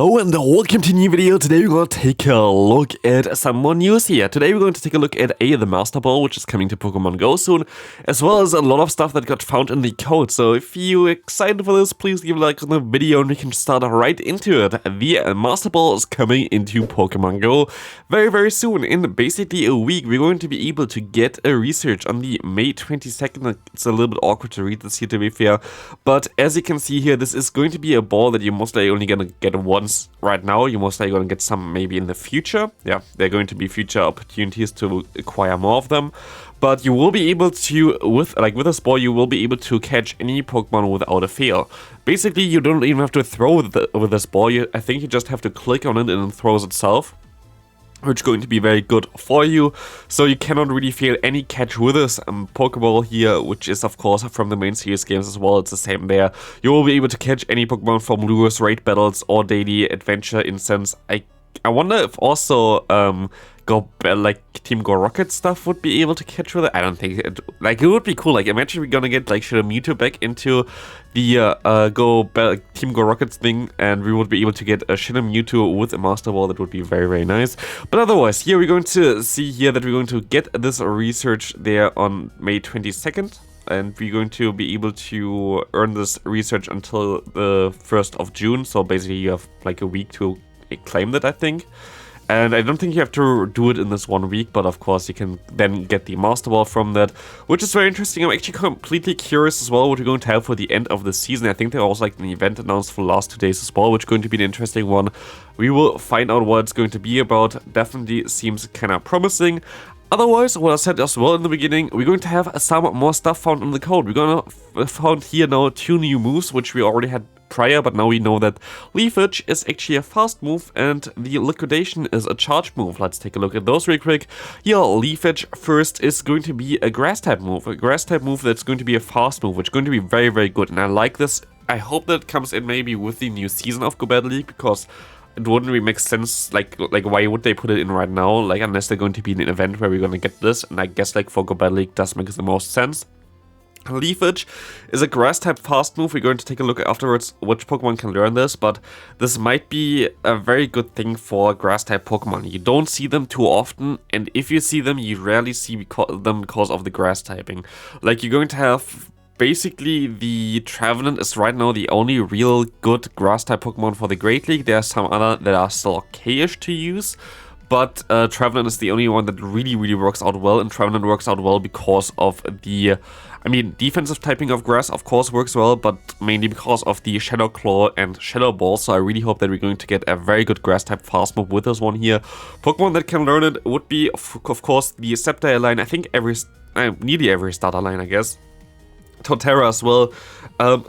Hello and welcome to a new video. Today we're going to take a look at some more news here. Today we're going to take a look at the Master Ball, which is coming to Pokemon Go soon, as well as a lot of stuff that got found in the code. So if you're excited for this, please give a like on the video and we can start right into it. The Master Ball is coming into Pokemon Go very soon. In basically a week, we're going to be able to get a research on the May 22nd. It's a little bit awkward to read this here, to be fair, but as you can see here, this is going to be a ball that you're most likely only going to get once right now. You're most likely going to get some maybe in the future. Yeah, there are going to be future opportunities to acquire more of them. But you will be able to, with this ball, you will be able to catch any Pokemon without a fail. Basically, you don't even have to throw with this ball. I think you just have to click on it and it throws itself, which is going to be very good for you. So you cannot really fail any catch with this Pokeball here, which is of course from the main series games as well. It's the same there. You will be able to catch any Pokemon from lures, raid battles, or daily adventure instance. I wonder if also Team Go Rocket stuff would be able to catch with it. I don't think it would be cool. Like, imagine we're gonna get Shadow Mewtwo back into the Team Go Rockets thing, and we would be able to get a Shadow Mewtwo with a Master Ball. That would be very nice. But otherwise, here we're going to see here that we're going to get this research there on May 22nd. And we're going to be able to earn this research until the 1st of June. So basically you have like a week to claim that, I think. And I don't think you have to do it in this 1 week, but of course you can then get the Master Ball from that, which is very interesting. I'm actually completely curious as well what we're going to have for the end of the season. I think there was an event announced for the last 2 days as well, which is going to be an interesting one. We will find out what it's going to be about. Definitely seems kind of promising. Otherwise, what I said as well in the beginning, we're going to have some more stuff found in the code. We're going to found here now 2 new moves, which we already had prior, but now we know that Leafage is actually a fast move and the Liquidation is a charge move. Let's take a look at those real quick. Here, Leafage first is going to be a grass type move. A grass type move that's going to be a fast move, which is going to be very good. And I like this. I hope that comes in maybe with the new season of Go Battle League, because it wouldn't really make sense, like why would they put it in right now, unless they're going to be in an event where we're going to get this, and I guess for Go Battle League does make the most sense. Leafage is a grass type fast move. We're going to take a look afterwards which Pokemon can learn this, but this might be a very good thing for grass type Pokemon. You don't see them too often, and if you see them, you rarely see them because of the grass typing. You're going to have basically the Trevenant is right now the only real good grass type Pokemon for the Great League. There are some other that are still okay-ish to use, but Trevenant is the only one that really works out well, and Trevenant works out well because of the, defensive typing of grass of course works well, but mainly because of the Shadow Claw and Shadow Ball. So I really hope that we're going to get a very good grass type fast move with this one here. Pokemon that can learn it would be of course the Sceptile line. I think nearly every starter line, I guess. Torterra as well.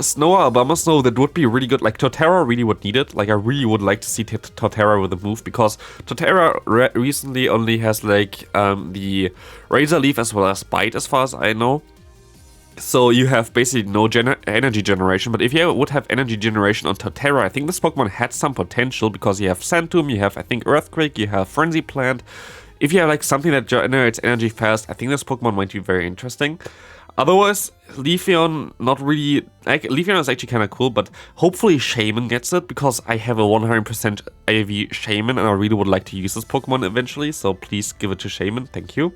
Snow or Abomasnow, that would be really good. Torterra really would need it. I really would like to see Torterra with a move, because Torterra recently only has the Razor Leaf as well as Bite, as far as I know. So you have basically no energy generation, but if you would have energy generation on Torterra, I think this Pokemon had some potential, because you have Sand Tomb, you have, I think, Earthquake, you have Frenzy Plant. If you have something that generates energy fast, I think this Pokemon might be very interesting. Otherwise, Leafeon, not really. Leafeon is actually kind of cool, but hopefully Shaman gets it, because I have a 100% AV Shaman and I really would like to use this Pokemon eventually, so please give it to Shaman, thank you.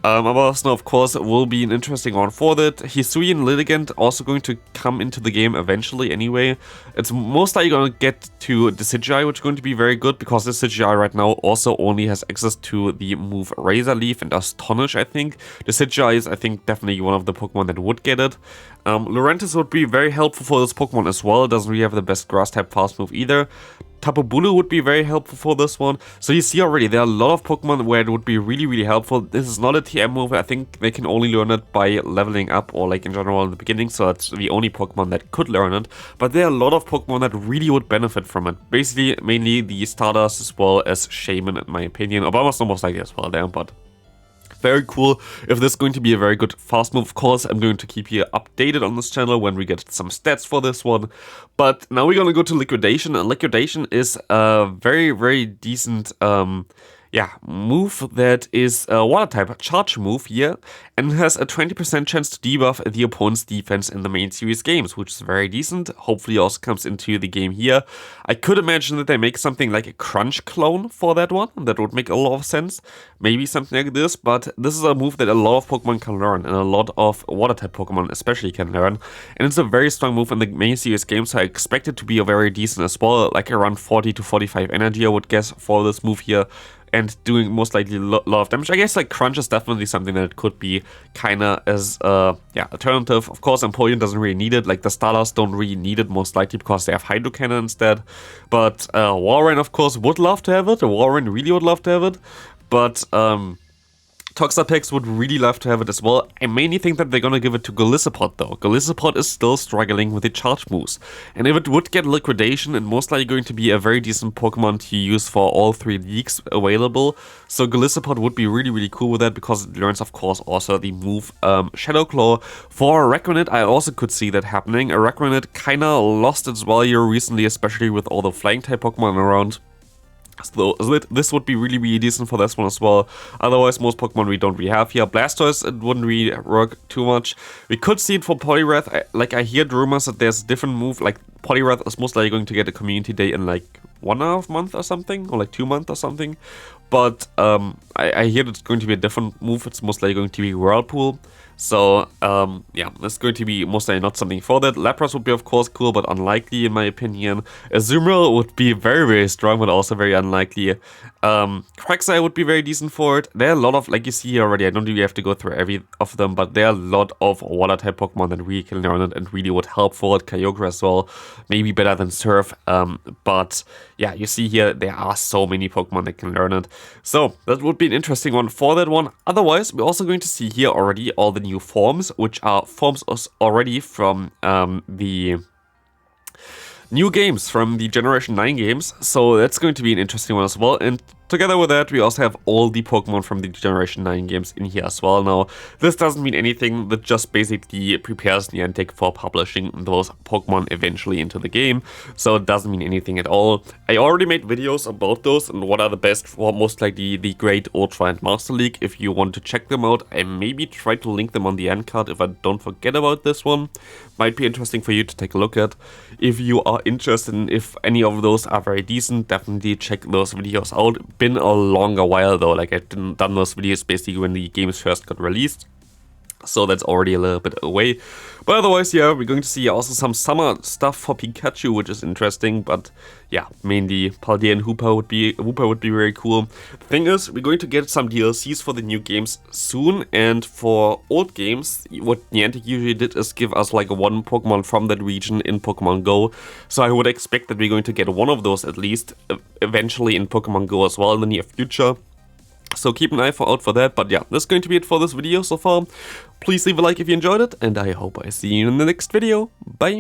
Abomasnow, of course, will be an interesting one for that. Hisuian Lilligant also going to come into the game eventually anyway. It's most likely going to get to Decidueye, which is going to be very good, because Decidueye right now also only has access to the move Razor Leaf and Astonish, I think. Decidueye is, I think, definitely one of the Pokemon that would get it. Lurantis would be very helpful for this Pokemon as well. It doesn't really have the best grass type fast move either. Tapu Bulu would be very helpful for this one. So you see already, there are a lot of Pokemon where it would be really helpful. This is not a TM move. I think they can only learn it by leveling up, or in general in the beginning. So that's the only Pokemon that could learn it. But there are a lot of Pokemon that really would benefit from it. Basically, mainly the starters as well as Shaman, in my opinion. Obama's most likely as well there, but very cool if this is going to be a very good fast move. Of course, I'm going to keep you updated on this channel when we get some stats for this one. But now we're going to go to Liquidation, and Liquidation is a very decent yeah, move that is a water type, a charge move here, and has a 20% chance to debuff the opponent's defense in the main series games, which is very decent. Hopefully also comes into the game here. I could imagine that they make something like a Crunch clone for that one. That would make a lot of sense. Maybe something like this, but this is a move that a lot of Pokemon can learn, and a lot of water type Pokemon especially can learn. And it's a very strong move in the main series games, so I expect it to be a very decent as well, like around 40 to 45 energy, I would guess, for this move here. And doing most likely a lot of damage. I guess like Crunch is definitely something that could be kinda as alternative. Of course, Empoleon doesn't really need it. Like the starters don't really need it, most likely because they have Hydro Cannon instead. But Walrein, of course, would love to have it. Walrein really would love to have it. But Toxapex would really love to have it as well. I mainly think that they're gonna give it to Golisopod though. Golisopod is still struggling with the charge moves. And if it would get Liquidation, it's most likely going to be a very decent Pokemon to use for all 3 leagues available. So Golisopod would be really, really cool with that because it learns, of course, also the move Shadow Claw. For Araquanid, I also could see that happening. Araquanid kinda lost its value recently, especially with all the flying type Pokemon around. So this would be really, really decent for this one as well. Otherwise, most Pokemon we don't really have here. Blastoise, it wouldn't really work too much. We could see it for Poliwrath. I hear rumors that there's a different move. Like, Poliwrath is most likely going to get a community day in like 1.5 months or something, or like 2 months or something. But I hear it's going to be a different move. It's most likely going to be Whirlpool. So, yeah, that's going to be most likely not something for that. Lapras would be, of course, cool, but unlikely in my opinion. Azumarill would be very, very strong, but also very unlikely. Quagsire would be very decent for it. There are a lot of, like you see here already, I don't really have to go through every of them, but there are a lot of water-type Pokemon that really can learn it and really would help for it. Kyogre as well, maybe better than Surf. But, yeah, you see here, there are so many Pokemon that can learn it. So, that would be an interesting one for that one. Otherwise, we're also going to see here already all the new forms, which are forms already from the new games, from the Generation 9 games. So that's going to be an interesting one as well. And together with that, we also have all the Pokemon from the Generation 9 games in here as well. Now, this doesn't mean anything. That just basically prepares Niantic for publishing those Pokemon eventually into the game. So it doesn't mean anything at all. I already made videos about those and what are the best for most likely the Great, Ultra and Master League. If you want to check them out, I maybe try to link them on the end card if I don't forget about this one. Might be interesting for you to take a look at. If you are interested in if any of those are very decent, definitely check those videos out. Been a longer while though, like I've done those videos basically when the games first got released. So that's already a little bit away. But otherwise, yeah, we're going to see also some summer stuff for Pikachu, which is interesting. But yeah, mainly Paldean and Hooper would be very cool. The thing is, we're going to get some DLCs for the new games soon. And for old games, what Niantic usually did is give us like one Pokemon from that region in Pokemon Go. So I would expect that we're going to get one of those at least eventually in Pokemon Go as well in the near future. So keep an eye out for that, but yeah, that's going to be it for this video so far. Please leave a like if you enjoyed it, and I hope I see you in the next video. Bye!